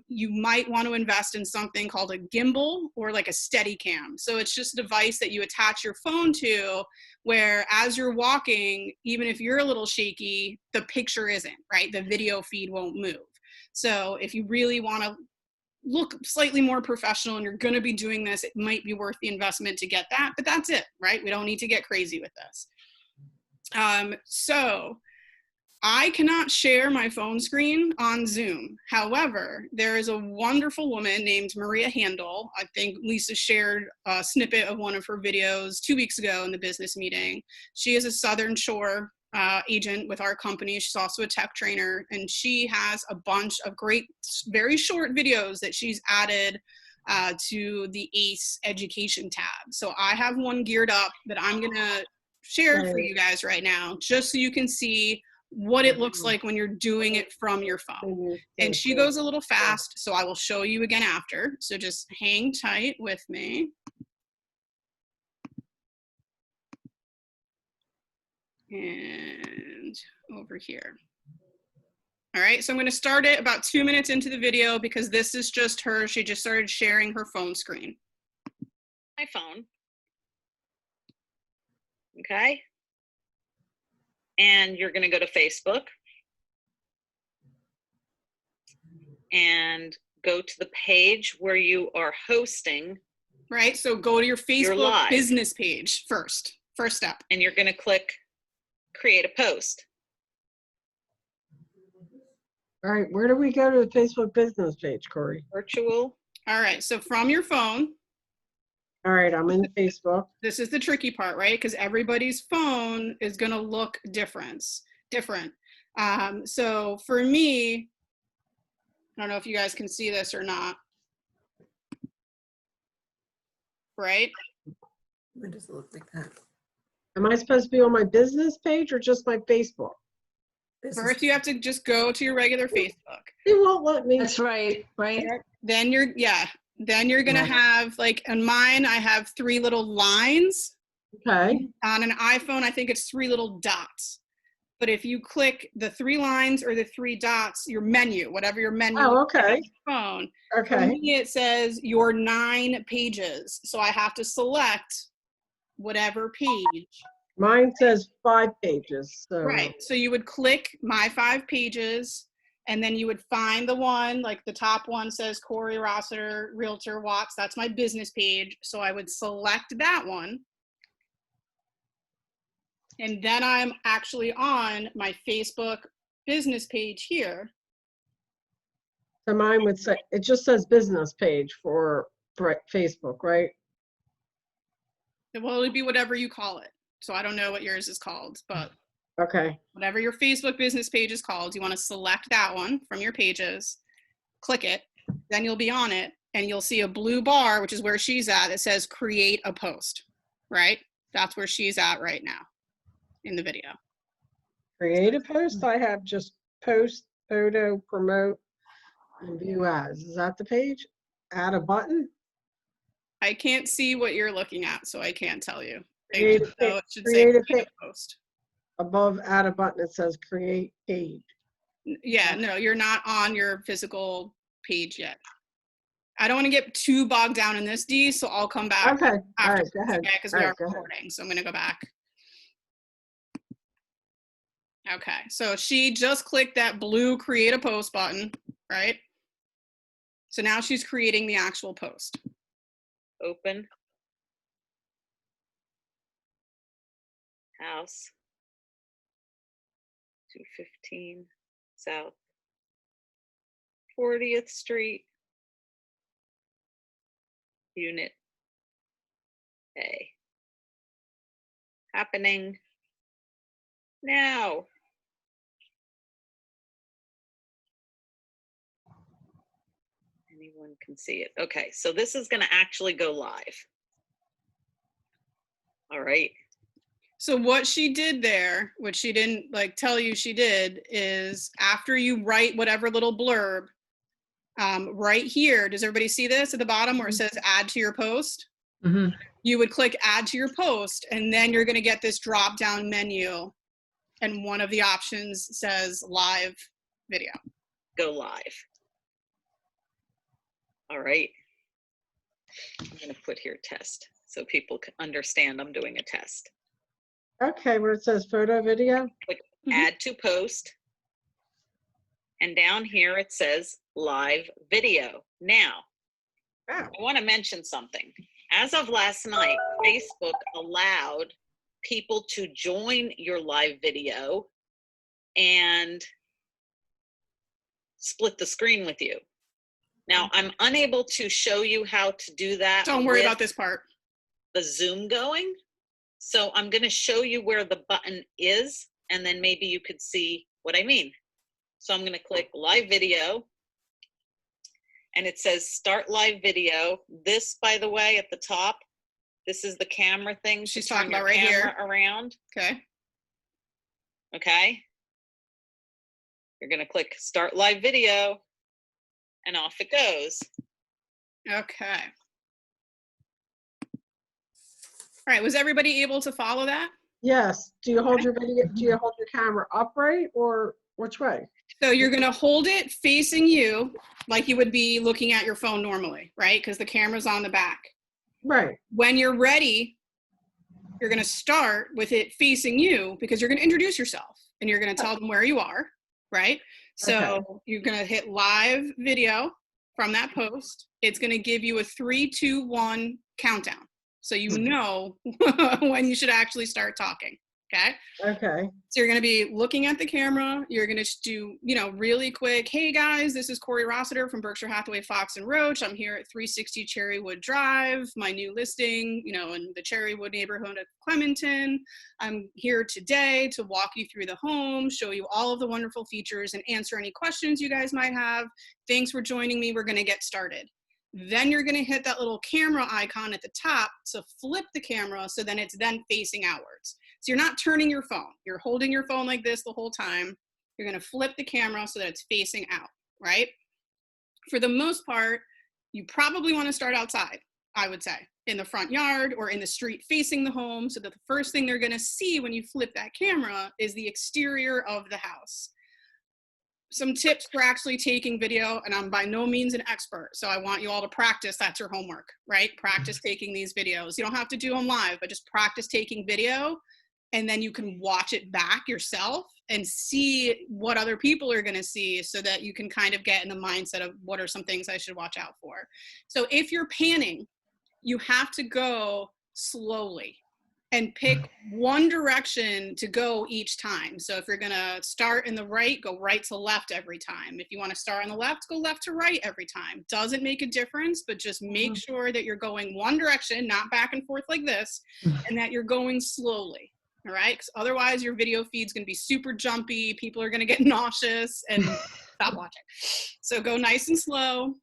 you might want to invest in something called a gimbal or like a Steadicam. So it's just a device that you attach your phone to, where as you're walking, even if you're a little shaky, the picture isn't, right? The video feed won't move. So if you really want to look slightly more professional and you're going to be doing this, it might be worth the investment to get that, but that's it, right? We don't need to get crazy with this. So I cannot share my phone screen on Zoom. However, there is a wonderful woman named Maria Handel. I think Lisa shared a snippet of one of her videos 2 weeks ago in the business meeting. She is a Southern Shore agent with our company. She's also a tech trainer, and she has a bunch of great, very short videos that she's added to the ACE education tab. So I have one geared up that I'm gonna share for you guys right now, just so you can see what it looks like when you're doing it from your phone. And she goes a little fast, so I will show you again after. So just hang tight with me. And over here. All right, so I'm going to start it about 2 minutes into the video, because this is just her. She just started sharing her phone screen. My phone. Okay. And you're going to go to Facebook and go to the page where you are hosting. Right, so go to your Facebook business page first step. And you're going to click create a post. All right, where do we go to the Facebook business page, Corey? Virtual. All right, so from your phone. All right, I'm in Facebook. This is the tricky part, right? Because everybody's phone is going to look different. So for me, I don't know if you guys can see this or not. Right? What does it look like that? Am I supposed to be on my business page or just my Facebook? First, you have to just go to your regular Facebook. It won't let me. That's right, right? Then you're going to have, like, on mine, I have 3 little lines. Okay. On an iPhone, I think it's 3 little dots. But if you click the 3 lines or the 3 dots, your menu, whatever your menu Oh, is on okay, your phone, for okay. me it says your 9 pages. So I have to select whatever page. Mine says 5 pages, so. Right. So you would click my 5 pages, and then you would find the one, like the top one says Corey Rossiter, Realtor Watts. That's my business page. So I would select that one. And then I'm actually on my Facebook business page here. So mine would say, it just says business page for Facebook, right? Well, it would be whatever you call it. So I don't know what yours is called, but Okay, whatever your Facebook business page is called, you want to select that one from your pages, click it, then you'll be on it, and you'll see a blue bar, which is where she's at. It says create a post, right? That's where she's at right now in the video. create a post, I have just post, photo, promote, and view as. Is that the page? Add a button? I can't see what you're looking at, so I can't tell you. Create a So pa- it should say create a create a post. Above add a button, it says create page. Yeah, no, you're not on your physical page yet. I don't want to get too bogged down in this, Dee, so I'll come back Okay, all after, right, go ahead. okay, because All we right, are go ahead. recording, so I'm going to go back. Okay, so she just clicked that blue create a post button, right? So now she's creating the actual post. Open. House. 215 South 40th Street. Unit A. Happening now. Anyone can see it. Okay, so this is going to actually go live. All right. So what she did there, which she didn't like tell you she did, is after you write whatever little blurb, right here, does everybody see this at the bottom where it says add to your post? Mhm. You would click add to your post, and then you're going to get this drop down menu, and one of the options says live video. Go live. All right. I'm going to put here test so people can understand I'm doing a test. Okay, where it says photo, video? Mhm. Add to post. And down here it says live video. Now, Oh, I want to mention something. As of last night, Facebook allowed people to join your live video and split the screen with you. Now, I'm unable to show you how to do that. Don't worry with about this part. the Zoom going. So I'm going to show you where the button is, and then maybe you could see what I mean. So I'm going to click live video, and it says start live video. This, by the way, at the top, this is the camera thing. She's to turn talking your about right here. camera around. Okay. Okay. You're going to click start live video, and off it goes. Okay. All right. Was everybody able to follow that? yes. Do you hold your video, do you hold your camera upright or which way? So you're going to hold it facing you like you would be looking at your phone normally, right? Because the camera's on the back. Right, When you're ready, you're going to start with it facing you because you're going to introduce yourself and you're going to tell them where you are, right? So Okay. you're going to hit live video from that post. It's going to give you a 3, 2, 1 countdown. So you know when you should actually start talking. Okay. okay. So you're going to be looking at the camera. You're going to do, really quick. Hey guys, this is Corey Rossiter from Berkshire Hathaway Fox and Roach. I'm here at 360 Cherrywood Drive, my new listing, in the Cherrywood neighborhood of Clementon. I'm here today to walk you through the home, show you all of the wonderful features, and answer any questions you guys might have. Thanks for joining me. We're going to get started. Then you're going to hit that little camera icon at the top to flip the camera so then it's then facing outwards. So you're not turning your phone. You're holding your phone like this the whole time. You're going to flip the camera so that it's facing out, right? For the most part, you probably want to start outside. I would say, in the front yard or in the street facing the home, so that the first thing they're going to see when you flip that camera is the exterior of the house. Some tips for actually taking video, and I'm by no means an expert, so I want you all to practice. That's your homework, right? Practice taking these videos. You don't have to do them live, but just practice taking video, and then you can watch it back yourself and see what other people are going to see, so that you can kind of get in the mindset of what are some things I should watch out for. So if you're panning, you have to go slowly and pick one direction to go each time. So if you're gonna start in the right, go right to left every time. If you wanna start on the left, go left to right every time. Doesn't make a difference, but just make sure that you're going one direction, not back and forth like this, and that you're going slowly, all right? Because otherwise your video feed's gonna be super jumpy, people are gonna get nauseous and stop watching. So go nice and slow.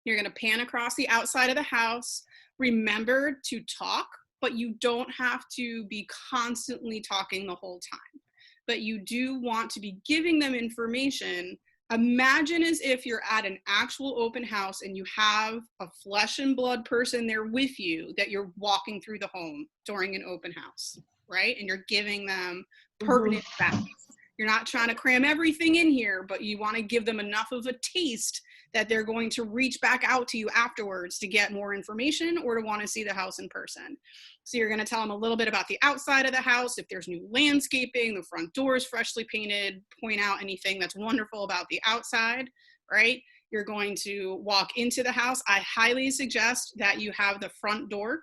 You're gonna pan across the outside of the house. Remember to talk, but you don't have to be constantly talking the whole time. But you do want to be giving them information. Imagine as if you're at an actual open house and you have a flesh and blood person there with you that you're walking through the home during an open house, right? And you're giving them pertinent facts. You're not trying to cram everything in here, but you want to give them enough of a taste that they're going to reach back out to you afterwards to get more information or to want to see the house in person. So you're going to tell them a little bit about the outside of the house, if there's new landscaping, the front door is freshly painted, point out anything that's wonderful about the outside, right? You're going to walk into the house. I highly suggest that you have the front door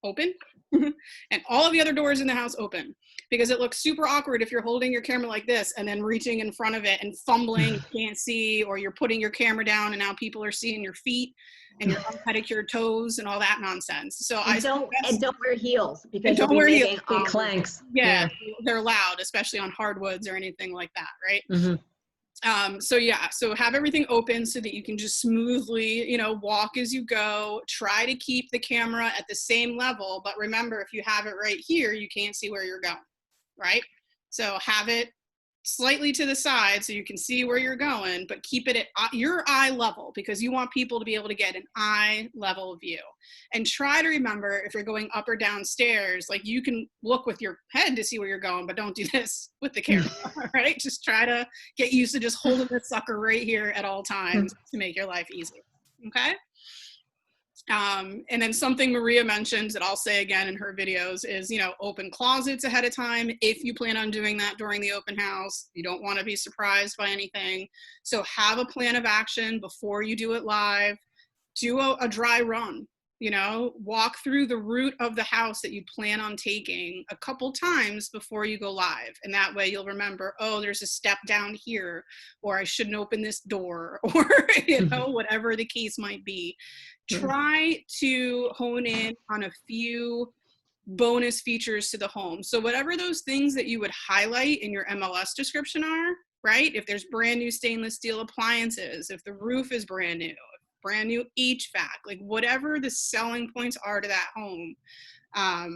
open and all of the other doors in the house open, because it looks super awkward if you're holding your camera like this and then reaching in front of it and fumbling, you can't see, or you're putting your camera down and now people are seeing your feet and your unpedicured toes and all that nonsense. So And don't wear heels, because don't you'll wear be heels. making Big clanks. yeah, they're loud, especially on hardwoods or anything like that, right? Mhm. So have everything open so that you can just smoothly, walk as you go. Try to keep the camera at the same level, but remember, if you have it right here, you can't see where you're going, right? So have it slightly to the side so you can see where you're going, but keep it at your eye level, because you want people to be able to get an eye level view. And try to remember, if you're going up or down stairs, like, you can look with your head to see where you're going, but don't do this with the camera, right? Just try to get used to just holding the sucker right here at all times to make your life easy, okay? And then something Maria mentions that I'll say again in her videos is, open closets ahead of time. If you plan on doing that during the open house, you don't want to be surprised by anything. So have a plan of action before you do it live. Do a dry run, walk through the route of the house that you plan on taking a couple times before you go live. And that way you'll remember, oh, there's a step down here, or I shouldn't open this door, or, whatever the case might be. Try to hone in on a few bonus features to the home. So whatever those things that you would highlight in your MLS description are, right? If there's brand new stainless steel appliances, if the roof is brand new HVAC, like whatever the selling points are to that home,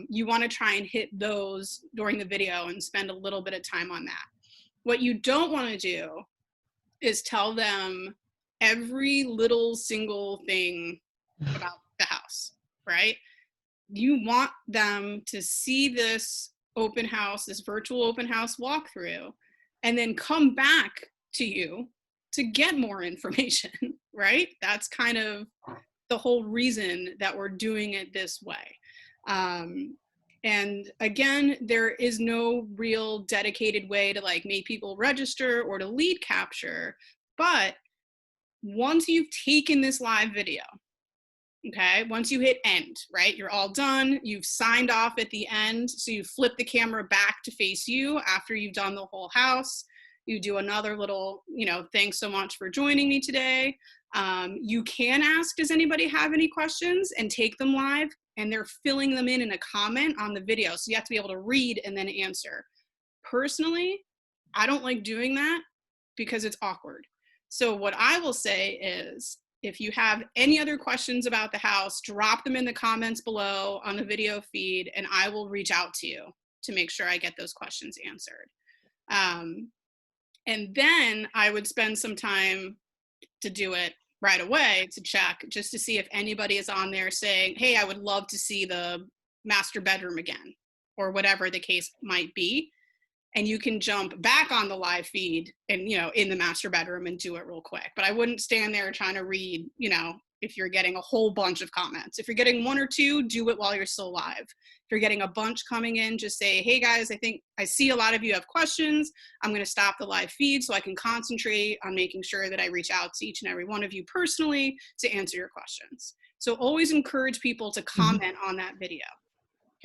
you want to try and hit those during the video and spend a little bit of time on that. What you don't want to do is tell them every little single thing about the house, right? You want them to see this open house, this virtual open house walkthrough, and then come back to you to get more information, right? That's kind of the whole reason that we're doing it this way. And again, there is no real dedicated way to make people register or to lead capture, but once you've taken this live video, okay, once you hit end, right, you're all done, you've signed off at the end, so you flip the camera back to face you after you've done the whole house. You do another little, thanks so much for joining me today. You can ask, does anybody have any questions, and take them live, and they're filling them in a comment on the video. So you have to be able to read and then answer. Personally, I don't like doing that because it's awkward. So what I will say is, if you have any other questions about the house, drop them in the comments below on the video feed, and I will reach out to you to make sure I get those questions answered. And then I would spend some time to do it right away to check just to see if anybody is on there saying, hey, I would love to see the master bedroom again, or whatever the case might be. And you can jump back on the live feed and, in the master bedroom and do it real quick. But I wouldn't stand there trying to read, if you're getting a whole bunch of comments. If you're getting one or two, do it while you're still live. If you're getting a bunch coming in, just say, hey guys, I think I see a lot of you have questions. I'm going to stop the live feed so I can concentrate on making sure that I reach out to each and every one of you personally to answer your questions. So always encourage people to comment on that video.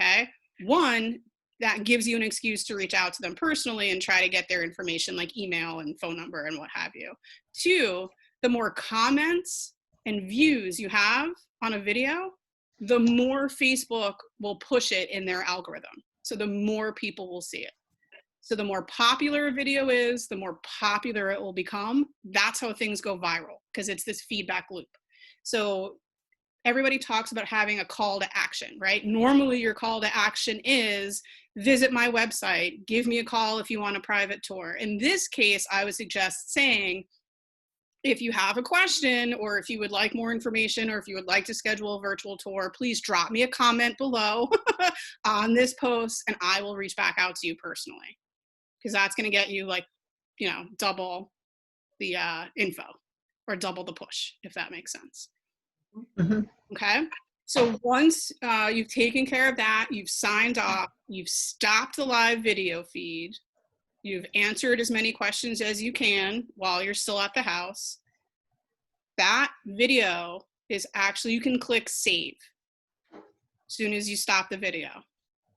Okay? One, that gives you an excuse to reach out to them personally and try to get their information, like email and phone number and what have you. Two, the more comments and views you have on a video, the more Facebook will push it in their algorithm. So the more people will see it. So the more popular a video is, the more popular it will become. That's how things go viral, because it's this feedback loop. So everybody talks about having a call to action, right? Normally your call to action is visit my website, give me a call if you want a private tour. In this case, I would suggest saying, if you have a question, or if you would like more information, or if you would like to schedule a virtual tour, please drop me a comment below on this post and I will reach back out to you personally. Because that's gonna get you double the info, or double the push, if that makes sense. Okay, so once you've taken care of that, you've signed off, you've stopped the live video feed, you've answered as many questions as you can while you're still at the house, that video is actually, you can click save as soon as you stop the video,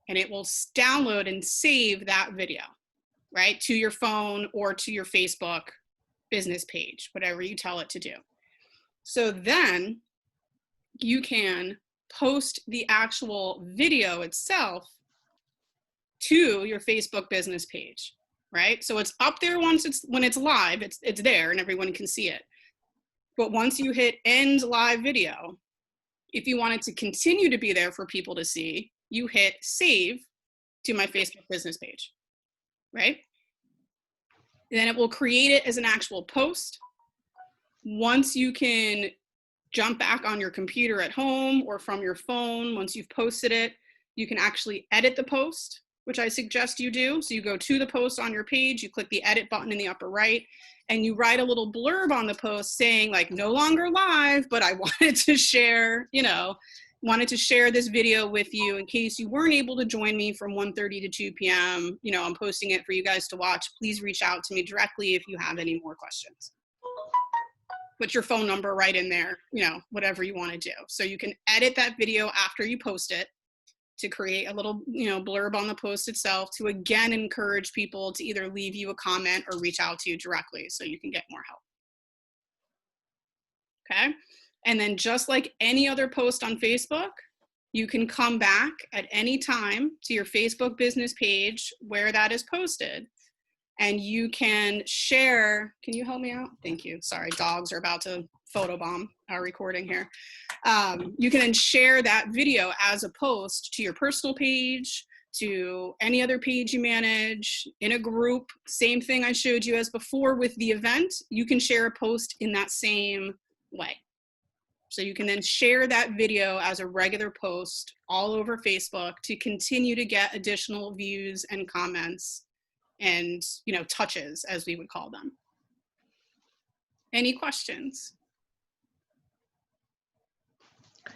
and it will download and save that video, right, to your phone or to your Facebook business page, whatever you tell it to do. So then you can post the actual video itself to your Facebook business page, right? So it's up there when it's live, it's there and everyone can see it. But once you hit end live video, if you want it to continue to be there for people to see, you hit save to my Facebook business page, right? Then it will create it as an actual post. Once you can jump back on your computer at home or from your phone, once you've posted it, you can actually edit the post, which I suggest you do. So you go to the post on your page, you click the edit button in the upper right, and you write a little blurb on the post saying like, no longer live, but I wanted to share, this video with you in case you weren't able to join me from 1:30 to 2 p.m. I'm posting it for you guys to watch. Please reach out to me directly if you have any more questions. Put your phone number right in there, whatever you want to do. So you can edit that video after you post it to create a little, blurb on the post itself to again encourage people to either leave you a comment or reach out to you directly so you can get more help. Okay. And then just like any other post on Facebook, you can come back at any time to your Facebook business page where that is posted. And you can share, can you help me out? Thank you. Sorry, dogs are about to photobomb our recording here. You can then share that video as a post to your personal page, to any other page you manage, in a group. Same thing I showed you as before with the event. You can share a post in that same way. So you can then share that video as a regular post all over Facebook to continue to get additional views and comments and touches, as we would call them. Any questions?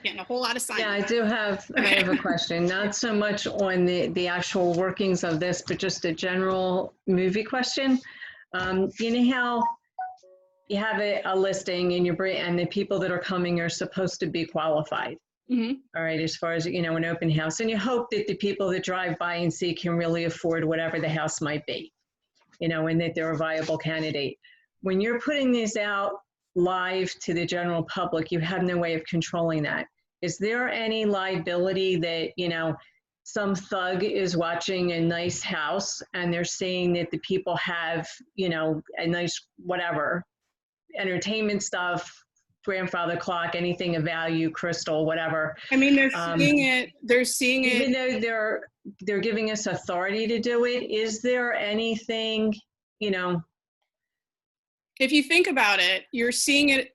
Getting a whole lot of sign. Yeah, I have a question, not so much on the actual workings of this, but just a general movie question. You know how you have a listing and and the people that are coming are supposed to be qualified. Mm-hmm. All right, as far as, an open house. And you hope that the people that drive by and see can really afford whatever the house might be, and that they're a viable candidate. When you're putting these out live to the general public, you have no way of controlling that. Is there any liability that, some thug is watching a nice house and they're seeing that the people have, a nice whatever, entertainment stuff, grandfather clock, anything of value, crystal, whatever. I mean, they're seeing it. Even though they're giving us authority to do it, is there anything, if you think about it, you're seeing it,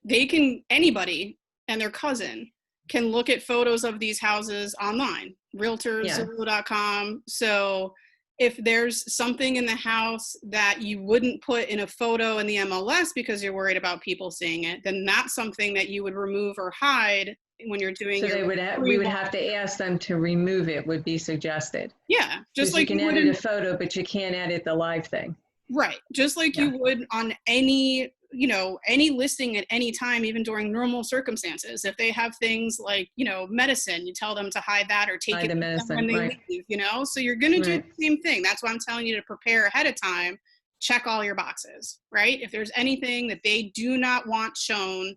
anybody and their cousin can look at photos of these houses online, realtors, Yeah. Zillow.com. So if there's something in the house that you wouldn't put in a photo in the MLS because you're worried about people seeing it, then that's something that you would remove or hide when you're doing So your we would have to ask them to remove it, would be suggested. Yeah, just Because like you can you would edit in, a photo, but you can't edit the live thing. right, just like Yeah. you would on any, you know, any listing at any time, even during normal circumstances. If they have things like, you know, medicine, you tell them to hide that or take Hide it the with them medicine, when they right. leave, you know? So you're going to do Right. the same thing. That's why I'm telling you to prepare ahead of time, check all your boxes, right? If there's anything that they do not want shown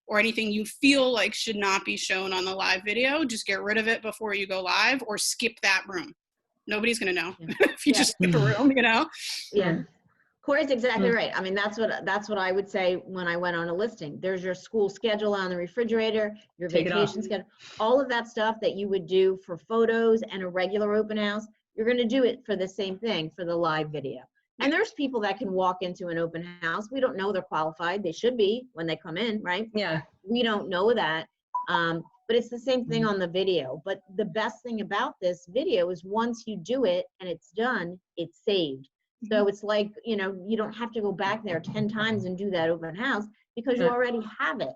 or anything you feel like should not be shown on the live video, just get rid of it before you go live or skip that room. Nobody's going to know Yeah. if you Yeah. just skip a room, you know? Yeah. Mm. Corey's exactly Mm. right. I mean, that's what I would say when I went on a listing. There's your school schedule on the refrigerator, your Take it off. vacation schedule, all of that stuff that you would do for photos and a regular open house. You're going to do it for the same thing for the live video. And there's people that can walk into an open house. We don't know they're qualified. They should be when they come in, right? Yeah. We don't know that. But it's the same thing on the video. But the best thing about this video is once you do it and it's done, it's saved. So it's like, you know, you don't have to go back there 10 times and do that open house because you Right. already have it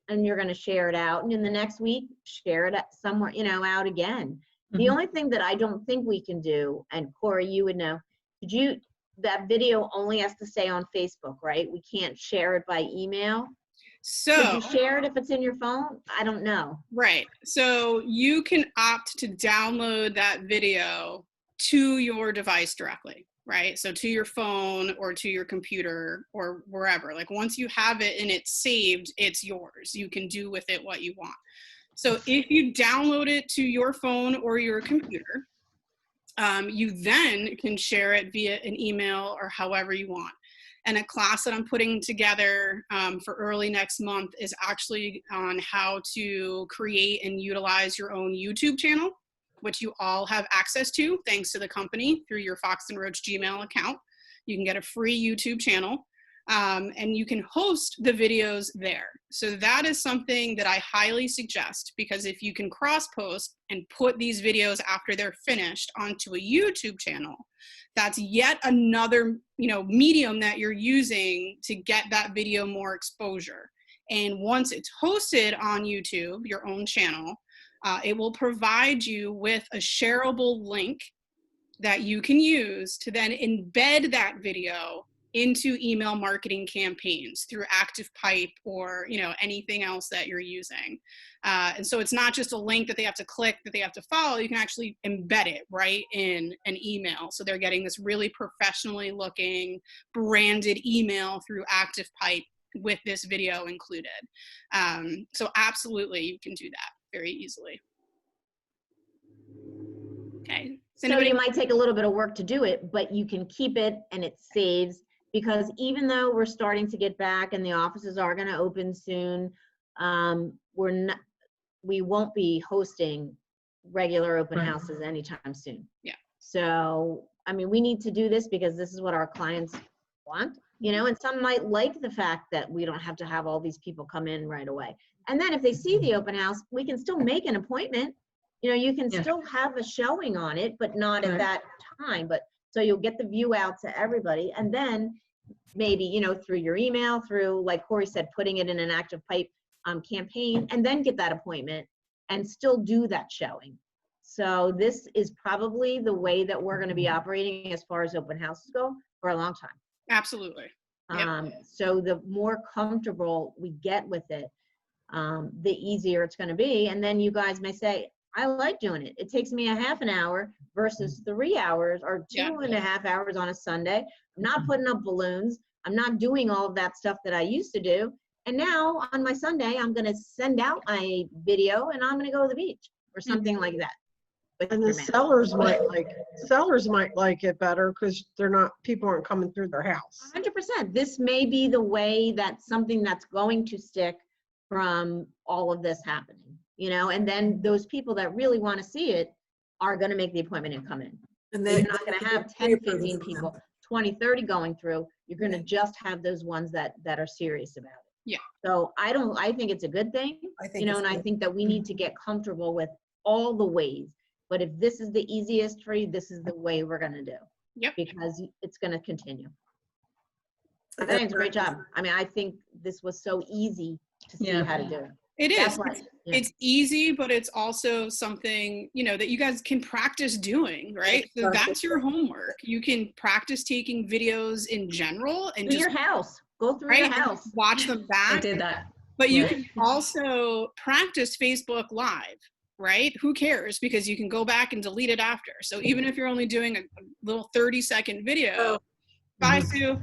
and you're going to share it out. And in the next week, share it somewhere, you know, out again. The Mhm. only thing that I don't think we can do, and Corey, you would know, that video only has to stay on Facebook, right? We can't share it by email. Could So, you share it if it's in your phone? I don't know. right. So you can opt to download that video to your device directly, right? So to your phone or to your computer or wherever. Like once you have it and it's saved, it's yours. You can do with it what you want. So if you download it to your phone or your computer, you then can share it via an email or however you want. And a class that I'm putting together for early next month is actually on how to create and utilize your own YouTube channel, which you all have access to thanks to the company through your Fox and Roach Gmail account. You can get a free YouTube channel and you can host the videos there. So that is something that I highly suggest because if you can cross post and put these videos after they're finished onto a YouTube channel, that's yet another, you know, medium that you're using to get that video more exposure. And once it's hosted on YouTube, your own channel, it will provide you with a shareable link that you can use to then embed that video into email marketing campaigns through ActivePipe or, you know, anything else that you're using. And so it's not just a link that they have to click, that they have to follow. You can actually embed it right in an email. So they're getting this really professionally looking branded email through ActivePipe with this video included. So absolutely, you can do that very easily. Okay. So you might take a little bit of work to do it, but you can keep it and it saves, because even though we're starting to get back and the offices are going to open soon, we won't be hosting regular open Right. houses anytime soon. Yeah. So, I mean, we need to do this because this is what our clients want, you know, and some might like the fact that we don't have to have all these people come in right away. And then if they see the open house, we can still make an appointment. You know, you can Yeah. still have a showing on it, but not at Right. that time. But so you'll get the view out to everybody. And then maybe, you know, through your email, through, like Corey said, putting it in an ActivePipe campaign, and then get that appointment and still do that showing. So this is probably the way that we're going to be operating as far as open houses go for a long time. Absolutely. Yeah. So the more comfortable we get with it, the easier it's going to be. And then you guys may say, I like doing it. It takes me a half an hour versus 3 hours or two and a half hours on a Sunday. I'm not putting up balloons. I'm not doing all of that stuff that I used to do. And now on my Sunday, I'm going to send out my video and I'm going to go to the beach or something like that. with And the your man. sellers might like it better because people aren't coming through their house. 100%. This may be the way that something that's going to stick from all of this happening, you know, and then those people that really want to see it are going to make the appointment and come in. And You're not going to have 10, 15 people, 20, 30 going through, you're going to just have those ones that are serious about it. Yeah. So I think it's a good thing, I think you know, it's and I good. think that we need to get comfortable with all the ways. But if this is the easiest for you, this is the way we're going to do. Yep. Because it's going to continue. I think it's a great job. I mean, I think this was so easy to see Yeah. how to do it. It That's is. why, yeah. It's easy, but it's also something, you know, that you guys can practice doing, right? So that's your homework. You can practice taking videos in general and Through just your house. Go through your right, house. watch them I back. did that. But you Yeah. can also practice Facebook Live, right? Who cares? Because you can go back and delete it after. So even if you're only doing a little 30-second video, bye Sue,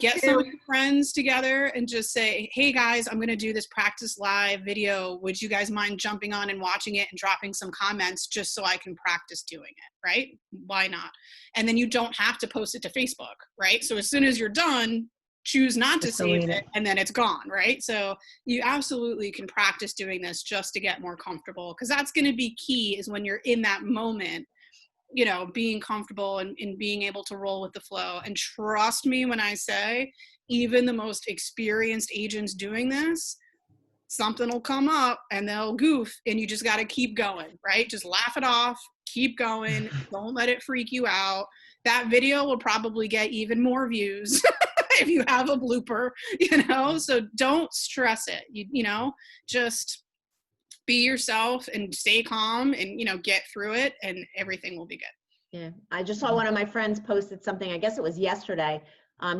get some of your friends together and just say, hey guys, I'm gonna do this practice live video. Would you guys mind jumping on and watching it and dropping some comments just so I can practice doing it, right? Why not? And then you don't have to post it to Facebook, right? So as soon as you're done, choose not to Just save delete it and then it's gone, right? So you absolutely can practice doing this just to get more comfortable, because that's going to be key, is when you're in that moment, you know, being comfortable and being able to roll with the flow. And trust me when I say, even the most experienced agents doing this, something will come up and they'll goof, and you just got to keep going, right? Just laugh it off, keep going, don't let it freak you out. That video will probably get even more views if you have a blooper, you know, so don't stress it. You know, just be yourself and stay calm and, you know, get through it and everything will be good. Yeah, I just saw one of my friends posted something, I guess it was yesterday.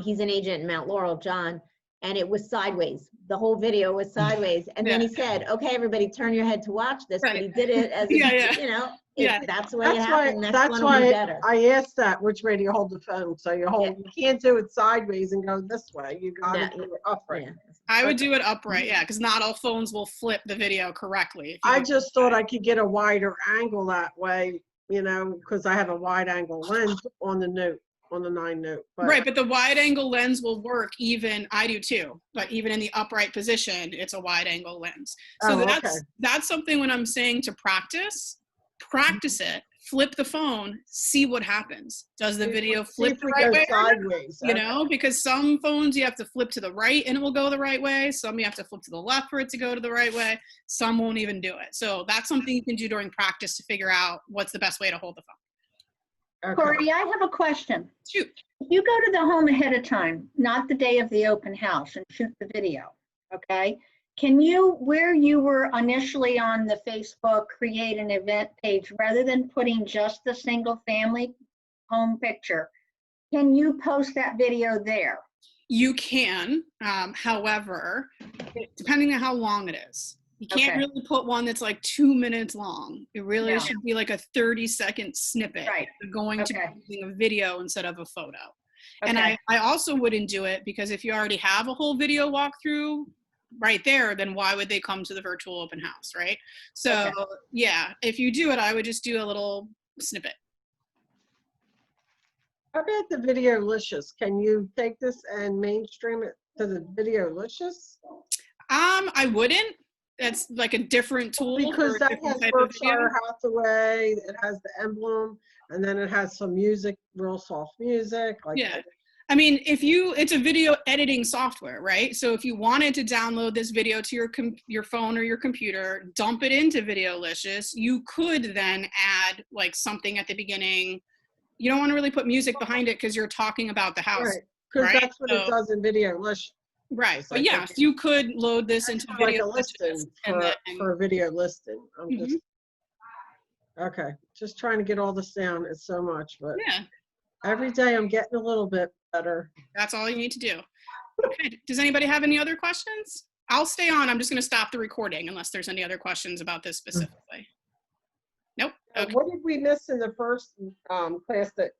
He's an agent in Mount Laurel, John, and it was sideways. The whole video was sideways. And then he said, okay, everybody turn your head to watch this. But he did it as, you know, Yeah. that's the way it That's happened. Next that's one will be why better. I asked that, which way do you hold the phone? So you hold, you can't do it sideways and go this way. You gotta Yeah. do it upright. Yeah. I would do it upright, yeah, because not all phones will flip the video correctly. If you I do it just thought I could get a wider angle that way, you know, because I have a wide angle lens on the Note, on the 9 Note. But right, but the wide angle lens will work even, I do too, but even in the upright position, it's a wide angle lens. So Oh, that's something when I'm saying to practice it, flip the phone, see what happens. Does the video see flip if the we right go way? sideways. You know, because some phones you have to flip to the right and it will go the right way. Some you have to flip to the left for it to go to the right way. Some won't even do it. So that's something you can do during practice to figure out what's the best way to hold the phone. Okay. Corey, I have a question. Shoot. If you go to the home ahead of time, not the day of the open house, and shoot the video, okay? Can you, where you were initially on the Facebook, create an event page, rather than putting just the single family home picture, can you post that video there? You can, however, depending on how long it is. You can't Okay. really put one that's like 2 minutes long. It really No. should be like a 30-second snippet. Right. You're going to Okay. be using a video instead of a photo. And Okay. I also wouldn't do it because if you already have a whole video walkthrough right there, then why would they come to the virtual open house, right? So Okay. yeah, if you do it, I would just do a little snippet. How about the Videolicious? Can you take this and mainstream it to the Videolicious? I wouldn't. That's like a different tool. Because for a that different has type of video. Berkshire Hathaway, it has the emblem, and then it has some music, real soft music. Like Yeah. I mean, it's a video editing software, right? So if you wanted to download this video to your phone or your computer, dump it into Videolicious, you could then add like something at the beginning. You don't want to really put music behind it because you're talking about the house. Right, because right? that's what it So- does in Videolicious. Right. It's But like yes, you could load this into Like a Videolicious. listing and then- for a video listing. I'm Mhm. just, okay, just trying to get all this down. It's so much, but Yeah, every day I'm getting a little bit better. that's all you need to do. Okay. Does anybody have any other questions? I'll stay on. I'm just going to stop the recording unless there's any other questions about this specifically. Nope. Okay. What did we miss in the first class that